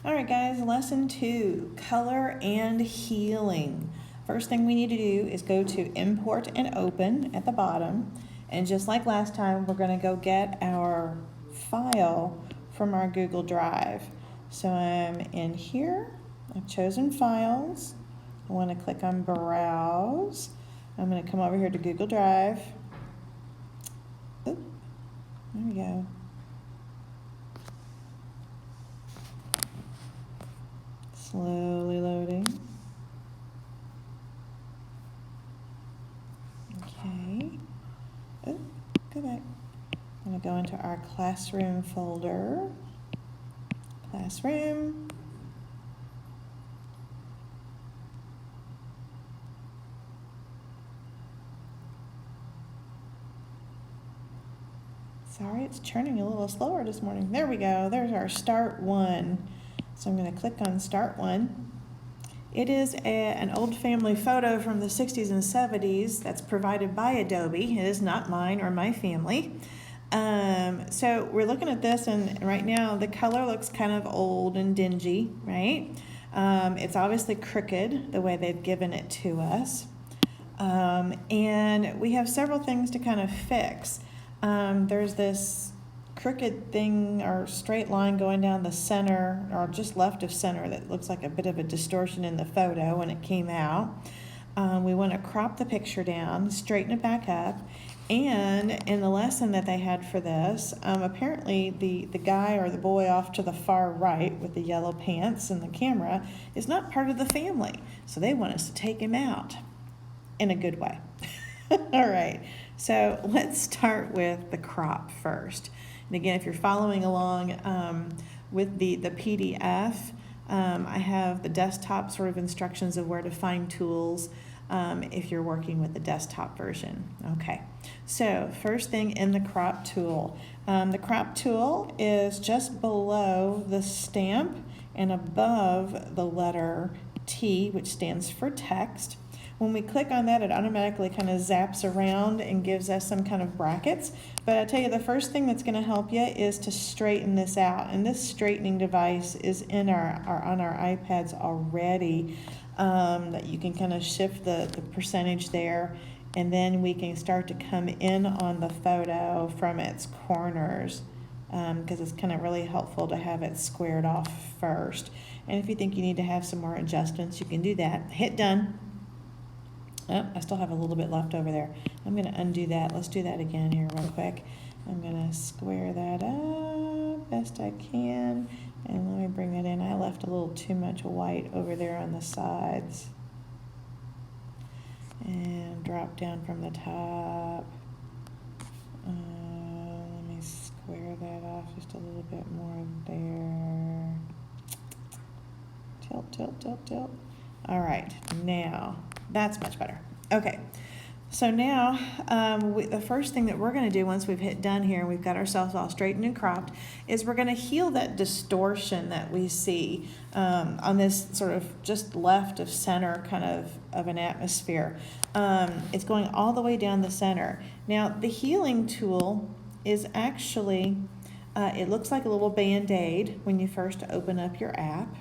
All right, guys, lesson 2, color and healing. First thing we need to do is go to import and open at the bottom. And just like last time, we're going to go get our file from our Google Drive. So I'm in here. I've chosen files. I want to click on browse. I'm going to come over here to Google Drive. Oop, there we go. Slowly loading. Okay. Oh, go back. I'm going to go into our classroom folder. Classroom. Sorry, it's churning a little slower this morning. There we go. There's our start one. So I'm going to click on start one. It is an old family photo from the 60s and 70s that's provided by Adobe. It is not mine or my family. So we're looking at this, and right now the color looks kind of old and dingy, right? It's obviously crooked the way they've given it to us. And we have several things to kind of fix. There's this crooked thing or straight line going down the center or just left of center that looks like a bit of a distortion in the photo when it came out. We want to crop the picture down, straighten it back up, and in the lesson that they had for this, apparently the guy or the boy off to the far right with the yellow pants and the camera is not part of the family, so they want us to take him out in a good way. All right, so let's start with the crop first. And again, if you're following along with the PDF, I have the desktop sort of instructions of where to find tools if you're working with the desktop version. Okay, so first thing in the crop tool. The crop tool is just below the stamp and above the letter T, which stands for text. When we click on that, it automatically kind of zaps around and gives us some kind of brackets. But I tell you, the first thing that's going to help you is to straighten this out. And this straightening device is in on our iPads already. That you can kind of shift the percentage there, and then we can start to come in on the photo from its corners, because it's kind of really helpful to have it squared off first. And if you think you need to have some more adjustments, you can do that. Hit done. Oh, I still have a little bit left over there. I'm going to undo that. Let's do that again here real quick. I'm going to square that up best I can. And let me bring that in. I left a little too much white over there on the sides. And drop down from the top. Let me square that off just a little bit more there. Tilt, tilt, tilt, tilt. All right, now that's much better. Okay, so now the first thing that we're going to do once we've hit done here and we've got ourselves all straightened and cropped is we're going to heal that distortion that we see on this sort of just left of center kind of an atmosphere. It's going all the way down the center. Now the healing tool is actually, it looks like a little Band-Aid when you first open up your app,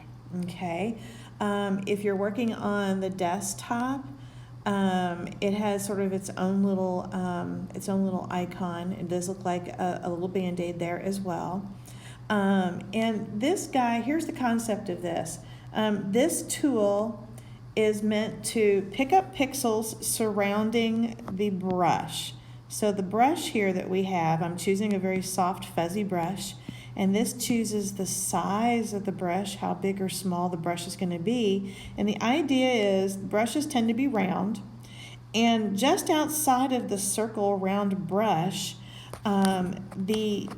okay? If you're working on the desktop, it has sort of its own little icon. It does look like a little Band-Aid there as well. And this guy, here's the concept of this. This tool is meant to pick up pixels surrounding the brush. So the brush here that we have, I'm choosing a very soft, fuzzy brush. And this chooses the size of the brush, how big or small the brush is going to be. And the idea is brushes tend to be round. And just outside of the circle round brush, the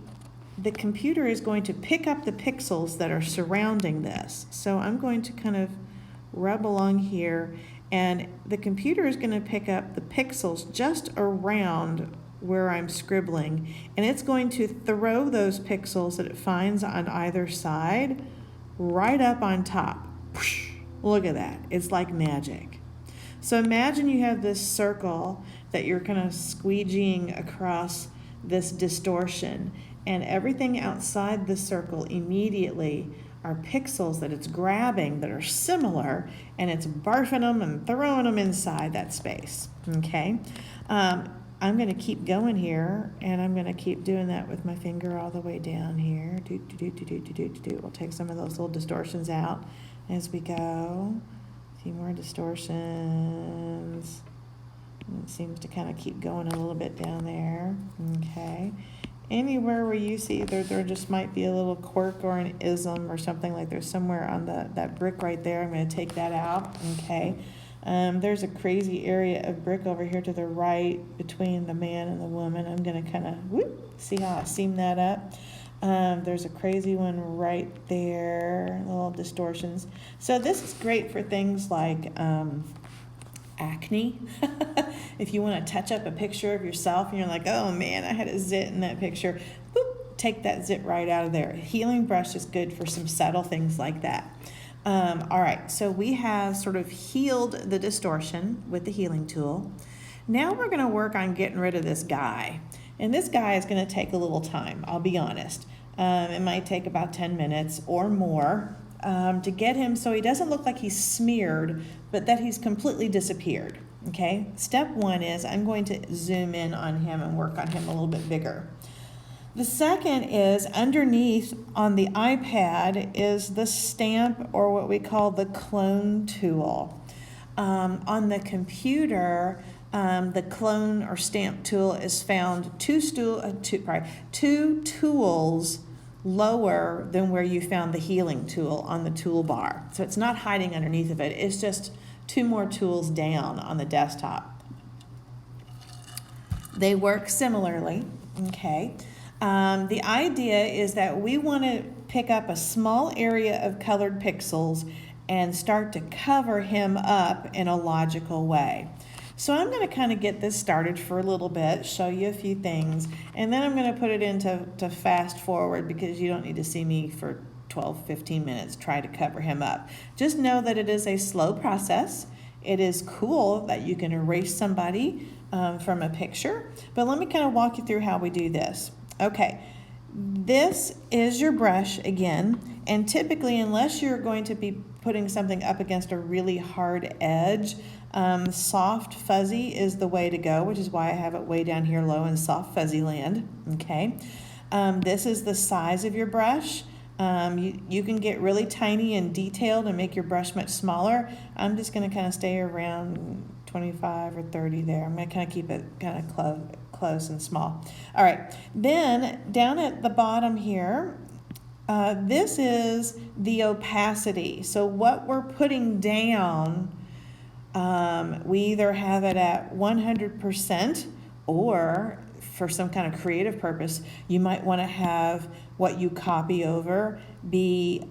computer is going to pick up the pixels that are surrounding this. So I'm going to kind of rub along here, and the computer is going to pick up the pixels just around where I'm scribbling, and it's going to throw those pixels that it finds on either side right up on top. Look at that. It's like magic. So imagine you have this circle that you're kind of squeegeeing across this distortion, and everything outside the circle immediately are pixels that it's grabbing that are similar, and it's barfing them and throwing them inside that space, okay? I'm going to keep going here, and I'm going to keep doing that with my finger all the way down here. We'll take some of those little distortions out as we go. A few more distortions. It seems to kind of keep going a little bit down there. Okay. Anywhere where you see there just might be a little quirk or an ism or something, like there's somewhere on that brick right there, I'm going to take that out. Okay. There's a crazy area of brick over here to the right between the man and the woman. I'm going to kind of, see how I seam that up. There's a crazy one right there, little distortions. So this is great for things like acne. If you want to touch up a picture of yourself and you're like, oh man, I had a zit in that picture, boop, take that zit right out of there. A healing brush is good for some subtle things like that. All right, so we have sort of healed the distortion with the healing tool. Now we're going to work on getting rid of this guy. And this guy is going to take a little time, I'll be honest. It might take about 10 minutes or more to get him so he doesn't look like he's smeared, but that he's completely disappeared. Okay, step one is I'm going to zoom in on him and work on him a little bit bigger. The second is underneath on the iPad is the stamp, or what we call the clone tool. On the computer, the clone or stamp tool is found two tools lower than where you found the healing tool on the toolbar. So it's not hiding underneath of it. It's just two more tools down on the desktop. They work similarly, okay? The idea is that we want to pick up a small area of colored pixels and start to cover him up in a logical way. So I'm going to kind of get this started for a little bit, show you a few things, and then I'm going to put it into fast forward because you don't need to see me for 12, 15 minutes try to cover him up. Just know that it is a slow process. It is cool that you can erase somebody from a picture, but let me kind of walk you through how we do this. Okay, this is your brush again, and typically unless you're going to be putting something up against a really hard edge, soft fuzzy is the way to go, which is why I have it way down here low in soft fuzzy land. Okay, this is the size of your brush. You can get really tiny and detailed and make your brush much smaller. I'm just going to kind of stay around 25 or 30 there. I'm going to kind of keep it kind of close and small. All right, then down at the bottom here, this is the opacity. So what we're putting down, we either have it at 100%, or for some kind of creative purpose, you might want to have what you copy over be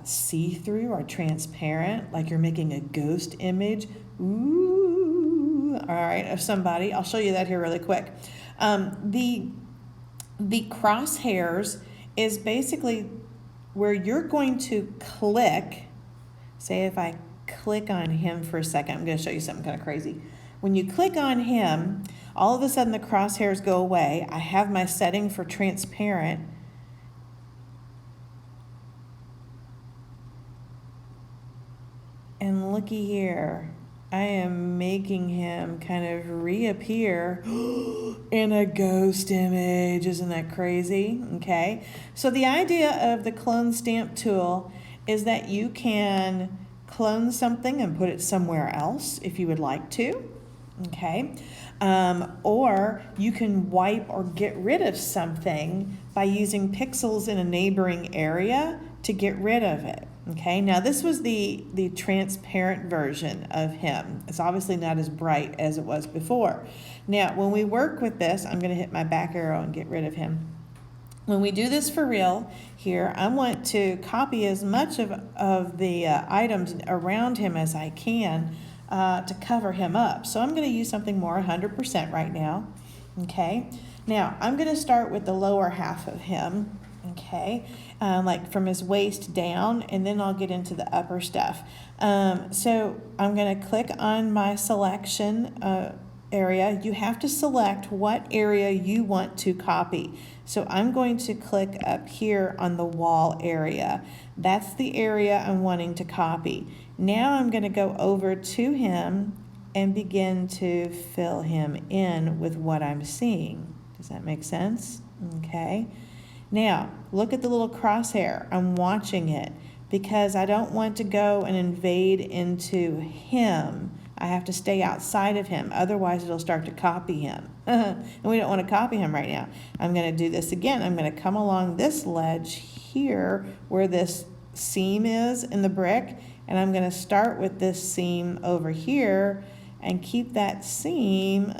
see-through or transparent, like you're making a ghost image. Ooh, all right, of somebody. I'll show you that here really quick. The crosshairs is basically where you're going to click. Say if I click on him for a second, I'm going to show you something kind of crazy. When you click on him, all of a sudden the crosshairs go away. I have my setting for transparent. And looky here, I am making him kind of reappear in a ghost image. Isn't that crazy? Okay. So the idea of the clone stamp tool is that you can clone something and put it somewhere else if you would like to. Okay. Or you can wipe or get rid of something by using pixels in a neighboring area to get rid of it. Okay, now this was the transparent version of him. It's obviously not as bright as it was before. Now, when we work with this, I'm going to hit my back arrow and get rid of him. When we do this for real here, I want to copy as much of the items around him as I can to cover him up. So I'm going to use something more 100% right now. Okay, now I'm going to start with the lower half of him. Okay, like from his waist down, and then I'll get into the upper stuff. So I'm going to click on my selection area, you have to select what area you want to copy. So I'm going to click up here on the wall area. That's the area I'm wanting to copy. Now I'm going to go over to him and begin to fill him in with what I'm seeing. Does that make sense? Okay. Now, look at the little crosshair. I'm watching it because I don't want to go and invade into him. I have to stay outside of him, otherwise it'll start to copy him. And we don't want to copy him right now. I'm going to do this again. I'm going to come along this ledge here where this seam is in the brick, and I'm going to start with this seam over here and keep that seam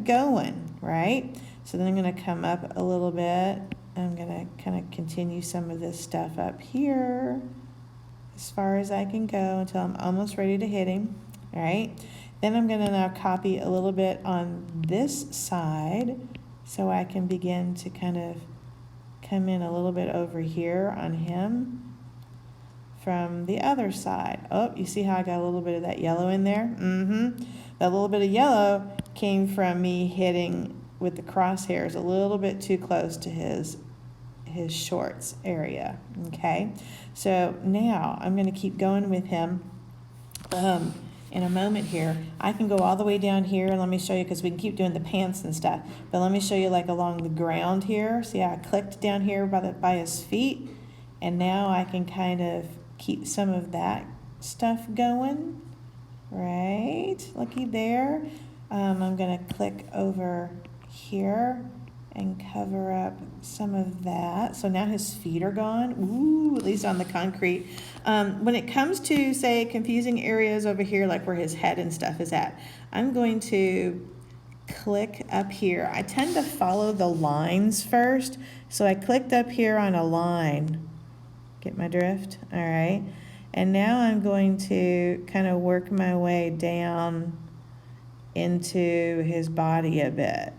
going, right? So then I'm going to come up a little bit. I'm going to kind of continue some of this stuff up here as far as I can go until I'm almost ready to hit him. All right, then I'm going to now copy a little bit on this side so I can begin to kind of come in a little bit over here on him from the other side. Oh, you see how I got a little bit of that yellow in there? That little bit of yellow came from me hitting with the crosshairs a little bit too close to his shorts area. Okay, so now I'm going to keep going with him. In a moment here, I can go all the way down here, and let me show you, because we can keep doing the pants and stuff, but let me show you like along the ground here. See how I clicked down here by his feet, and now I can kind of keep some of that stuff going, right? Looky there. I'm going to click over here and cover up some of that. So now his feet are gone. Ooh, at least on the concrete. When it comes to, say, confusing areas over here, like where his head and stuff is at, I'm going to click up here. I tend to follow the lines first. So I clicked up here on a line. Get my drift? All right. And now I'm going to kind of work my way down into his body a bit.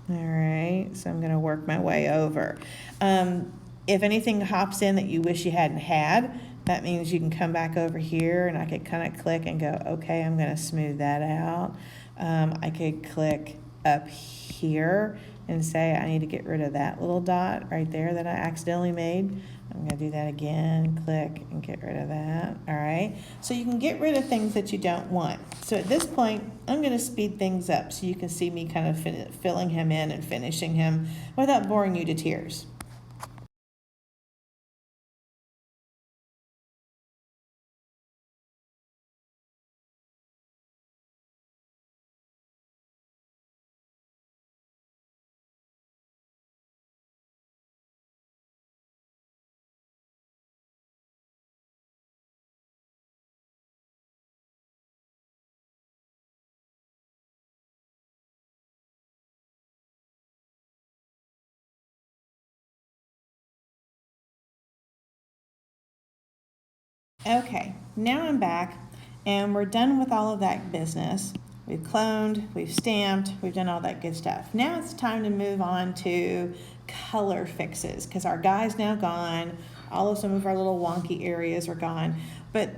All right, so I'm going to work my way over. If anything hops in that you wish you hadn't had, that means you can come back over here, and I could kind of click and go, okay, I'm going to smooth that out. I could click up here and say I need to get rid of that little dot right there that I accidentally made. I'm going to do that again, click and get rid of that. All right, so you can get rid of things that you don't want. So at this point, I'm going to speed things up so you can see me kind of filling him in and finishing him without boring you to tears. Okay, now I'm back, and we're done with all of that business. We've cloned, we've stamped, we've done all that good stuff. Now it's time to move on to color fixes, because our guy's now gone. All of some of our little wonky areas are gone, but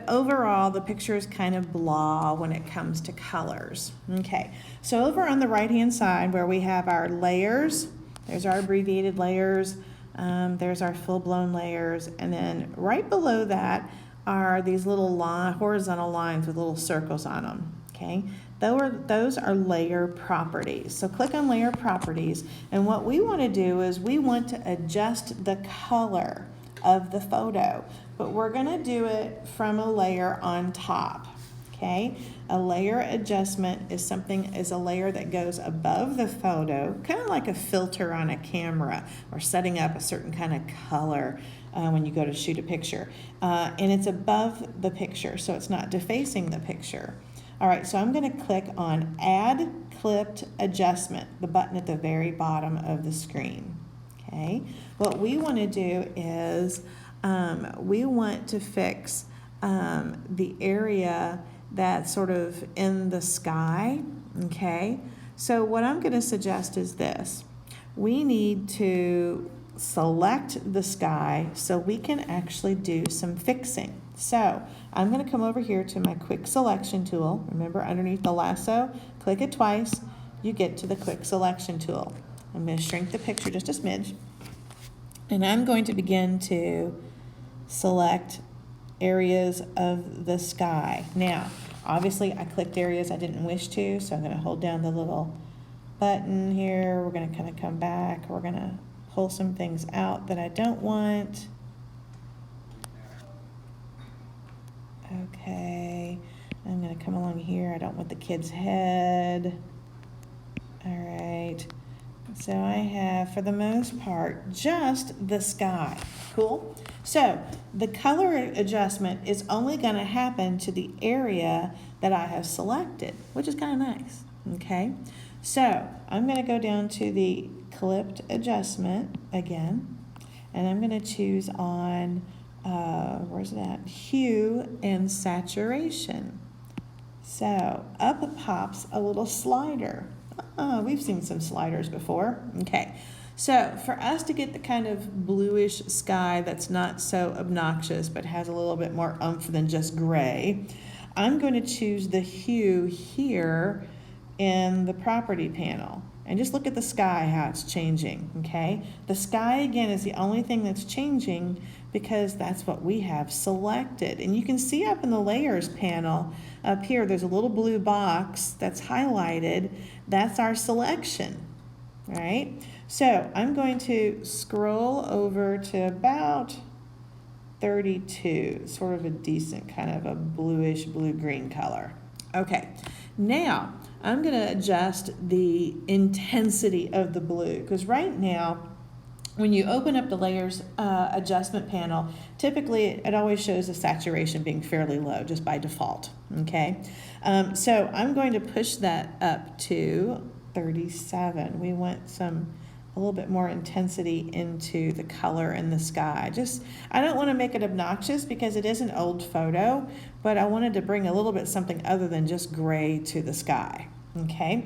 overall the picture is kind of blah when it comes to colors. Okay, so over on the right hand side where we have our layers, there's our abbreviated layers. There's our full-blown layers, and then right below that are these little horizontal lines with little circles on them. Okay, those are layer properties. So click on layer properties, and what we want to do is we want to adjust the color of the photo, but we're going to do it from a layer on top. Okay, a layer adjustment is a layer that goes above the photo, kind of like a filter on a camera, or setting up a certain kind of color when you go to shoot a picture. And it's above the picture, so it's not defacing the picture. All right, so I'm going to click on Add Clipped Adjustment, the button at the very bottom of the screen. Okay, what we want to do is we want to fix the area that's sort of in the sky. Okay, so what I'm going to suggest is this. We need to select the sky so we can actually do some fixing. So I'm going to come over here to my quick selection tool. Remember, underneath the lasso, click it twice, you get to the quick selection tool. I'm going to shrink the picture just a smidge, and I'm going to begin to select areas of the sky. Now, obviously I clicked areas I didn't wish to, so I'm going to hold down the little button here. We're going to kind of come back. We're going to pull some things out that I don't want. Okay, I'm going to come along here. I don't want the kid's head. All right, so I have, for the most part, just the sky. Cool. So the color adjustment is only going to happen to the area that I have selected, which is kind of nice. Okay, so I'm going to go down to the clipped adjustment again, and I'm going to choose on, where's it at? Hue and saturation. So up pops a little slider. We've seen some sliders before. Okay, so for us to get the kind of bluish sky that's not so obnoxious but has a little bit more oomph than just gray, I'm going to choose the hue here in the property panel. And just look at the sky, how it's changing, okay? The sky, again, is the only thing that's changing because that's what we have selected. And you can see up in the layers panel, up here, there's a little blue box that's highlighted. That's our selection, right? So I'm going to scroll over to about 32, sort of a decent kind of a bluish blue-green color. Okay, now I'm going to adjust the intensity of the blue, because right now when you open up the layers adjustment panel, typically it always shows the saturation being fairly low just by default. Okay, so I'm going to push that up to 37. We want a little bit more intensity into the color in the sky. I don't want to make it obnoxious because it is an old photo, but I wanted to bring a little bit something other than just gray to the sky. Okay,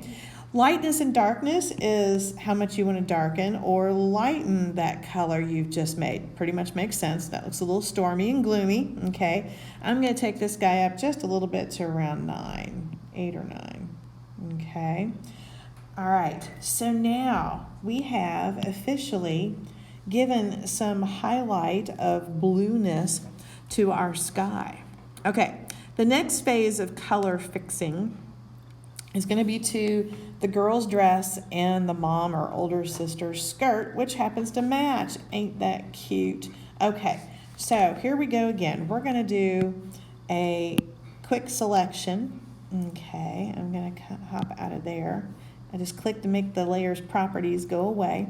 lightness and darkness is how much you want to darken or lighten that color you've just made. Pretty much makes sense. That looks a little stormy and gloomy. Okay, I'm going to take this guy up just a little bit to around 9, 8 or 9. Okay. All right, so now we have officially given some highlight of blueness to our sky. Okay, the next phase of color fixing is going to be to the girl's dress and the mom or older sister's skirt, which happens to match. Ain't that cute? Okay, so here we go again. We're going to do a quick selection. Okay, I'm going to hop out of there. I just clicked to make the layers properties go away,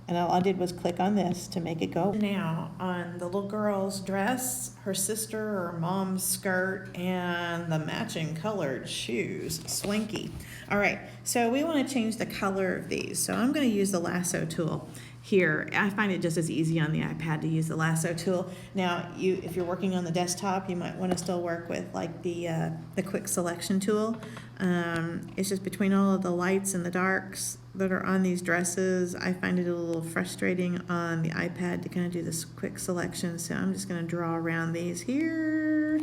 and all I did was click on this to make it go. Now on the little girl's dress, her sister or mom's skirt, and the matching colored shoes, swanky. All right, so we want to change the color of these. So I'm going to use the lasso tool here. I find it just as easy on the iPad to use the lasso tool. Now, if you're working on the desktop, you might want to still work with like the quick selection tool. It's just between all of the lights and the darks that are on these dresses, I find it a little frustrating on the iPad to kind of do this quick selection. So I'm just going to draw around these here.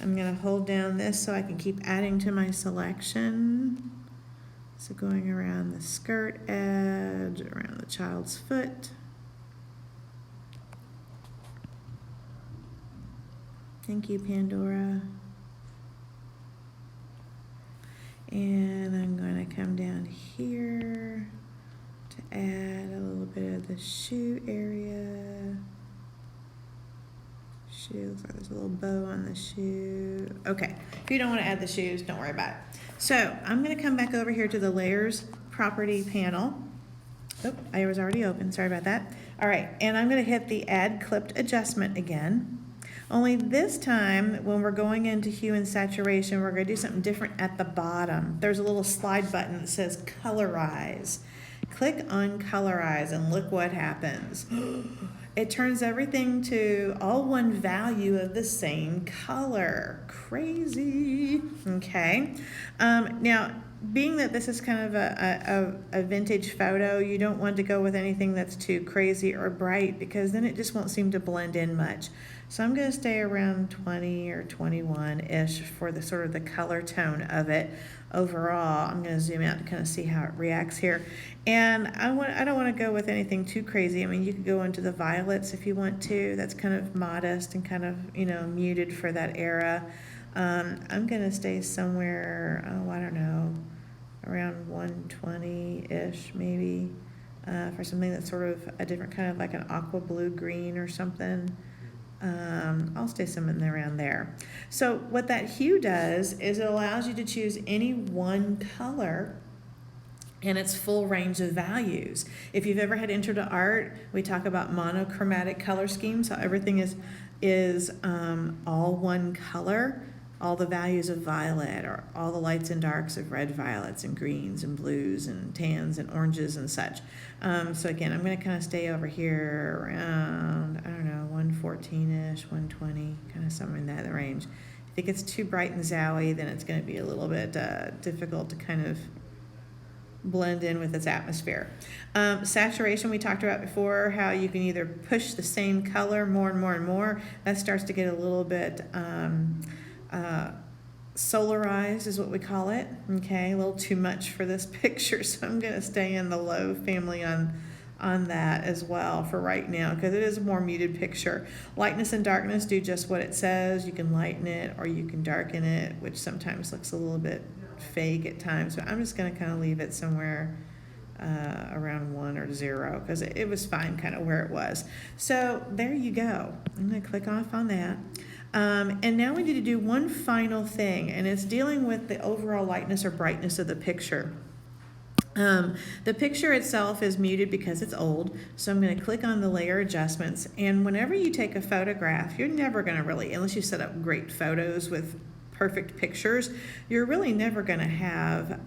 I'm going to hold down this so I can keep adding to my selection. So going around the skirt edge, around the child's foot. Thank you, Pandora. And I'm going to come down here to add a little bit of the shoe area. Shoe, looks like there's a little bow on the shoe. Okay, if you don't want to add the shoes, don't worry about it. So I'm going to come back over here to the layers property panel. Oh, I was already open, sorry about that. All right, and I'm going to hit the add clipped adjustment again. Only this time, when we're going into hue and saturation, we're going to do something different at the bottom. There's a little slide button that says colorize. Click on colorize and look what happens. It turns everything to all one value of the same color. Crazy. Okay. Now, being that this is kind of a vintage photo, you don't want to go with anything that's too crazy or bright because then it just won't seem to blend in much. So I'm going to stay around 20 or 21-ish for the sort of the color tone of it. Overall, I'm going to zoom out to kind of see how it reacts here. And I don't want to go with anything too crazy. I mean, you could go into the violets if you want to. That's kind of modest and kind of, you know, muted for that era. I'm going to stay somewhere, oh, I don't know, around 120-ish maybe, for something that's sort of a different kind of like an aqua blue green or something. I'll stay somewhere around there. So what that hue does is it allows you to choose any one color and its full range of values. If you've ever had Intro to Art, we talk about monochromatic color schemes, how everything is all one color. All the values of violet, or all the lights and darks of red, violets, and greens, and blues, and tans, and oranges, and such. So again, I'm going to kind of stay over here around, I don't know, 114-ish, 120, kind of somewhere in that range. If it gets too bright and zowy, then it's going to be a little bit difficult to kind of blend in with its atmosphere. Saturation, we talked about before, how you can either push the same color more and more and more. That starts to get a little bit solarized is what we call it. Okay, a little too much for this picture, so I'm going to stay in the low family on that as well for right now, because it is a more muted picture. Lightness and darkness do just what it says. You can lighten it or you can darken it, which sometimes looks a little bit fake at times, but I'm just going to kind of leave it somewhere around 1 or 0, because it was fine kind of where it was. So there you go. I'm going to click off on that. And now we need to do one final thing, and it's dealing with the overall lightness or brightness of the picture. The picture itself is muted because it's old, so I'm going to click on the layer adjustments. And whenever you take a photograph, you're never going to really, unless you set up great photos with perfect pictures, you're really never going to have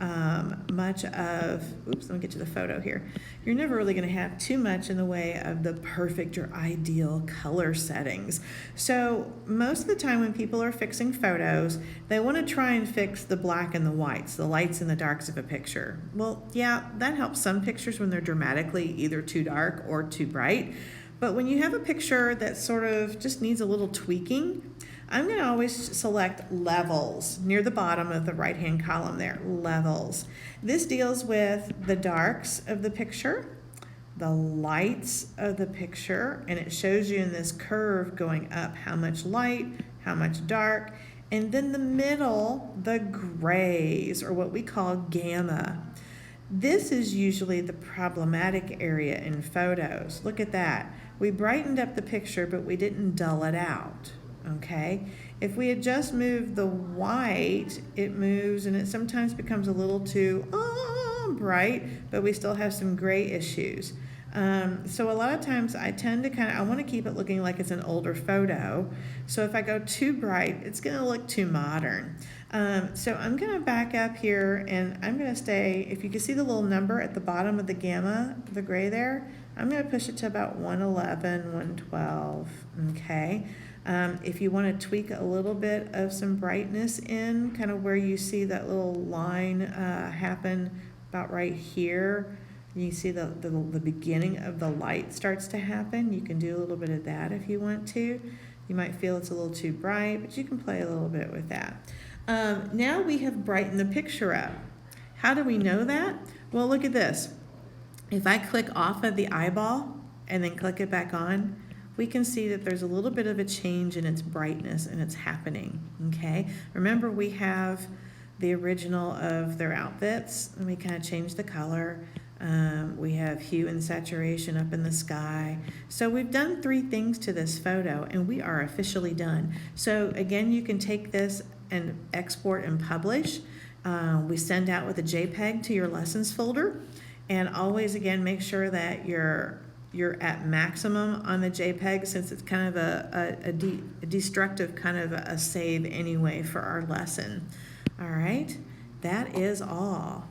much of, oops, let me get to the photo here. You're never really going to have too much in the way of the perfect or ideal color settings. So most of the time when people are fixing photos, they want to try and fix the black and the whites, the lights and the darks of a picture. Well, yeah, that helps some pictures when they're dramatically either too dark or too bright. But when you have a picture that sort of just needs a little tweaking, I'm going to always select levels near the bottom of the right-hand column there, levels. This deals with the darks of the picture, the lights of the picture, and it shows you in this curve going up how much light, how much dark, and then the middle, the grays, or what we call gamma. This is usually the problematic area in photos. Look at that. We brightened up the picture, but we didn't dull it out. Okay, if we had just moved the white, it moves and it sometimes becomes a little too bright, but we still have some gray issues. So a lot of times I tend to I want to keep it looking like it's an older photo. So if I go too bright, it's going to look too modern. So I'm going to back up here and I'm going to stay, if you can see the little number at the bottom of the gamma, the gray there, I'm going to push it to about 111, 112, okay? If you want to tweak a little bit of some brightness in, kind of where you see that little line happen about right here, you see the beginning of the light starts to happen. You can do a little bit of that if you want to. You might feel it's a little too bright, but you can play a little bit with that. Now we have brightened the picture up. How do we know that? Well, look at this. If I click off of the eyeball and then click it back on, we can see that there's a little bit of a change in its brightness and it's happening, okay? Remember, we have the original of their outfits and we kind of changed the color. We have hue and saturation up in the sky. So we've done 3 things to this photo and we are officially done. So again, you can take this and export and publish. We send out with a JPEG to your lessons folder, and always again make sure that you're at maximum on the JPEG, since it's kind of a destructive kind of a save anyway for our lesson. All right, that is all.